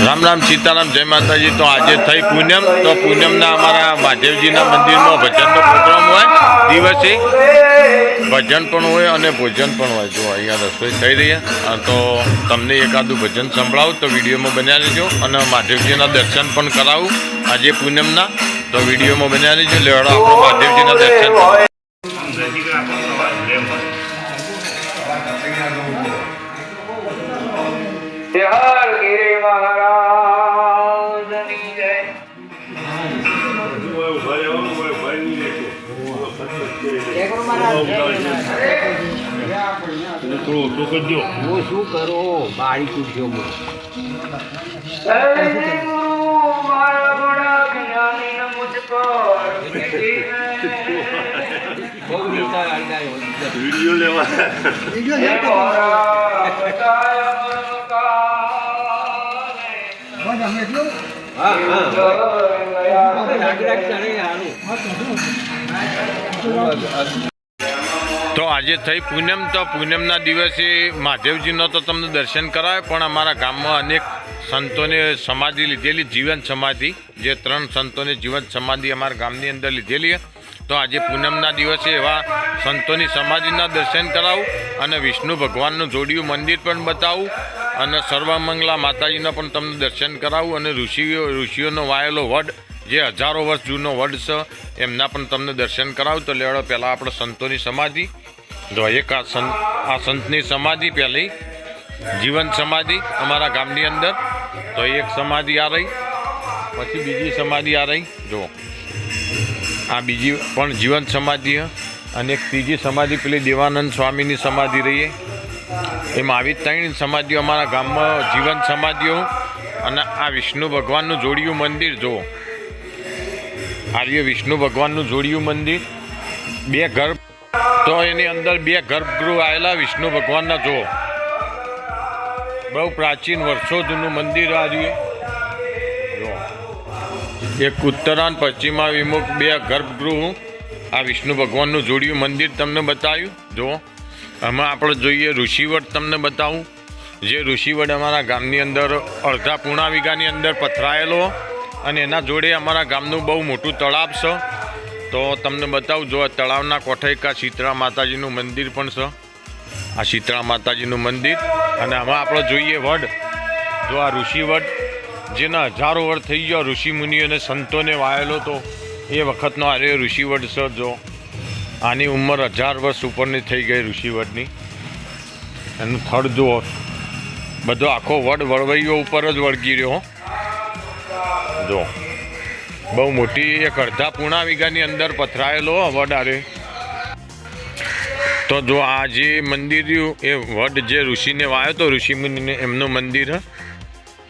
રામ રામ સીતારામ જય માતાજી। તો આજે થઈ પૂનમ, તો પૂનમના અમારા મહાદેવજીના મંદિરમાં ભજનનો પ્રોગ્રામ હોય, દિવસે ભજન પણ હોય અને ભોજન પણ હોય। જો અહીંયા રસોઈ થઈ રહી છે, તો તમને એકાદું ભજન સંભળાવું તો વિડીયોમાં બન્યા રહેજો અને મહાદેવજીના દર્શન પણ કરાવું આજે પૂનમના, તો વિડીયોમાં બન્યા રહેજો। લેવડો આપણો મહાદેવજીના દર્શન શું કરો બાળી કૂદજો વિડીયો લેવા તો આજે થઈ પૂનમ, તો પૂનમના દિવસે મહાદેવજીનો તો તમને દર્શન કરાવે, પણ અમારા ગામમાં અનેક સંતોને સમાધિ લીધેલી, જીવન સમાધિ, જે 3 સંતોને જીવન સમાધિ અમારા ગામની અંદર લીધેલી છે। તો આજે પૂનમના દિવસે એવા સંતોની સમાધિના દર્શન કરાવું અને વિષ્ણુ ભગવાનનું જોડિયું મંદિર પણ બતાવું અને સર્વમંગલા માતાજીના પણ તમને દર્શન કરાવું અને ઋષિઓનો વાયેલો વડ, જે હજારો વર્ષ જૂનો વડ છે, એમના પણ તમને દર્શન કરાવું। તો લેવડો પહેલાં આપણે સંતોની સમાધિ, તો એક આ સંતની સમાધિ પહેલી જીવન સમાધિ અમારા ગામની અંદર, તો એક સમાધિ આ રહી, પછી બીજી સમાધિ આ રહી, જો આ બીજી પણ જીવન સમાધિ અને એક ત્રીજી સમાધિ પેલી દેવાનંદ સ્વામીની સમાધિ રહીએ। એમ આવી 3 સમાધિઓ અમારા ગામમાં જીવન સમાધિઓ અને આ વિષ્ણુ ભગવાનનું જોડિયું મંદિર, જુઓ આર્ય વિષ્ણુ ભગવાનનું જોડિયું મંદિર, 2 ગર્ભ, તો એની અંદર 2 ગર્ભગૃહ આવેલા વિષ્ણુ ભગવાનના, જુઓ બહુ પ્રાચીન વર્ષો જૂનું મંદિર આવ્યું। એક ઉત્તરાયણ પશ્ચિમા વિમુખ 2 ગર્ભગૃહ આ વિષ્ણુ ભગવાનનું જોડિયું મંદિર તમને બતાવ્યું। જુઓ આમાં આપણે જોઈએ ઋષિવડ તમને બતાવું, જે ઋષિવડ અમારા ગામની અંદર અડધા પૂર્ણા વીઘાની અંદર પથરાયેલો અને એના જોડે અમારા ગામનું બહુ મોટું તળાવ છે, તો તમને બતાવું। જો આ તળાવના કોઠે એક શીતળા માતાજીનું મંદિર પણ છે, આ શીતળા માતાજીનું મંદિર, અને આમાં આપણે જોઈએ વડ, જો આ ઋષિવડ જેના હજારો વર્ષ થઈ ગયો, ઋષિ મુનિ અને સંતોને વાયેલો, તો એ વખતનો આ ઋષિવડ છે। જો આની ઉંમર 1000 વર્ષ ઉપરની થઈ ગઈ ઋષિવડની, એનું થડ જુઓ, બધો આખો વડ વળવૈયો ઉપર જ વળગી રહ્યો, જો બહુ મોટી એક અડધા પૂર્ણા વીઘાની અંદર પથરાયેલો વડ આરે। તો જો આ જે મંદિર રહ્યું એ વડ જે ઋષિને વાયો તો ઋષિ મુનિને એમનું મંદિર હ।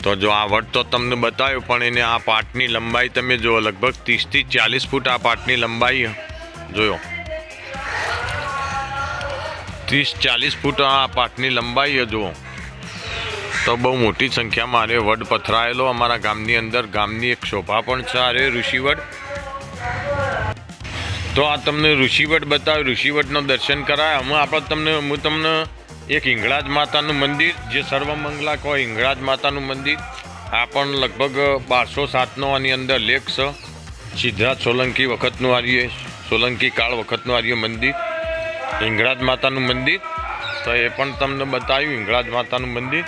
તો જો આ વડ તો તમને બતાવ્યું, પણ એને આ પાટની લંબાઈ તમે જુઓ, લગભગ 30 થી 40 ફૂટ આ પાટની લંબાઈ જોયો, 30-40 ફૂટ આ પાટની લંબાઈ જુઓ, તો બહુ મોટી સંખ્યામાં અરે વડ પથરાયેલો અમારા ગામની અંદર, ગામની એક શોભા પણ છે અરે ઋષિવડ। તો આ તમને ઋષિવડ બતાવ્યું, ઋષિવડનું દર્શન કરાય। હું તમને એક હિંગળાજ માતાનું મંદિર, જે સર્વમંગલા કહો હિંગળાજ માતાનું મંદિર, આ પણ લગભગ 1207નો આની અંદર લેખ છે, સિદ્ધરાજ સોલંકી વખતનું આર્ય, સોલંકી કાળ વખતનું આર્ય મંદિર, હિંગળાજ માતાનું મંદિર, તો એ પણ તમને બતાવ્યું હિંગળાજ માતાનું મંદિર।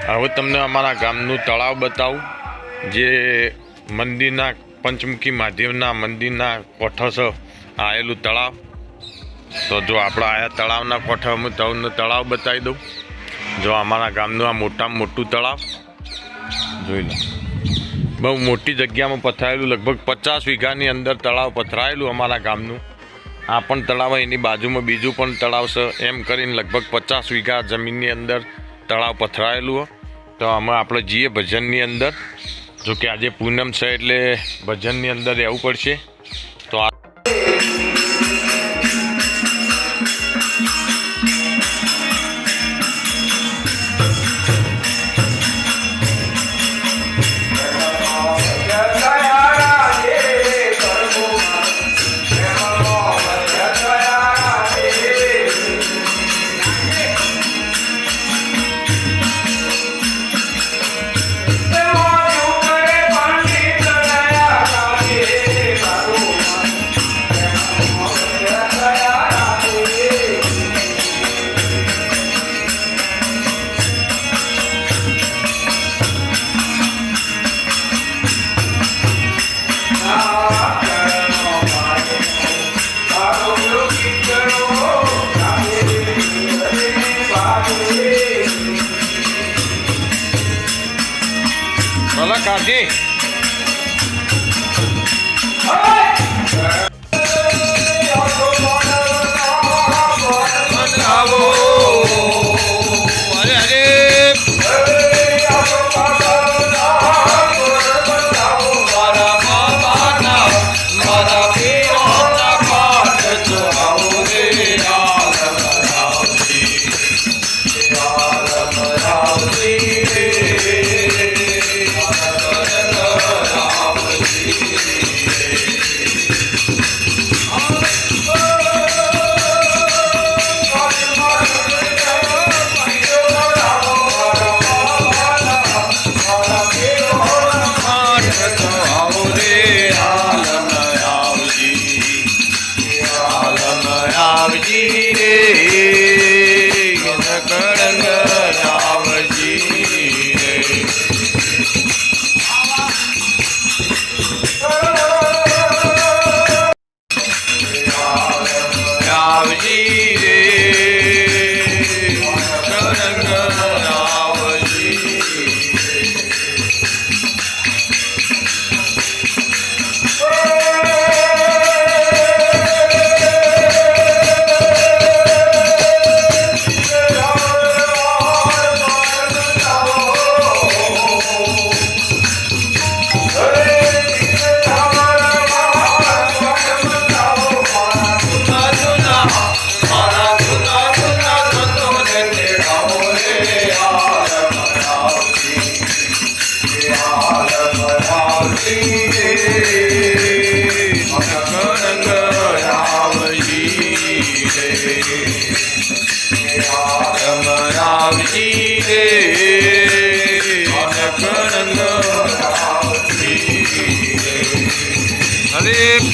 હવે તમને અમારા ગામનું તળાવ બતાવું, જે મંદિરના પંચમુખી મહાદેવના મંદિરના કોઠો છે આવેલું તળાવ। તો જો આપણે આયા તળાવના કોઠે હું તમને તળાવ બતાવી દઉં। જો અમારા ગામનું આ મોટામાં મોટું તળાવ જોઈ લો, બહુ મોટી જગ્યામાં પથરાયેલું, લગભગ 50 વીઘાની અંદર તળાવ પથરાયેલું અમારા ગામનું। આ પણ તળાવ, એની બાજુમાં બીજું પણ તળાવ છે, એમ કરીને લગભગ 50 વીઘા જમીનની અંદર તળાવ પથરાયેલું। તો આમાં આપણે જઈએ ભજનની અંદર, જો કે આજે પૂનમ છે એટલે ભજનની અંદર રહેવું પડશે। તો આ કાઢી અરે અરે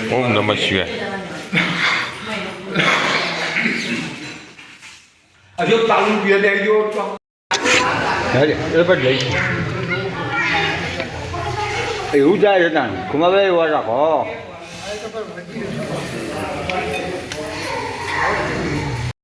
ઓમ નમઃ શિવાય હજુ ચાલુ પીએ દે ગયો તો એવું જાય છે ત્યાં કુમારભાઈ એવા રાખો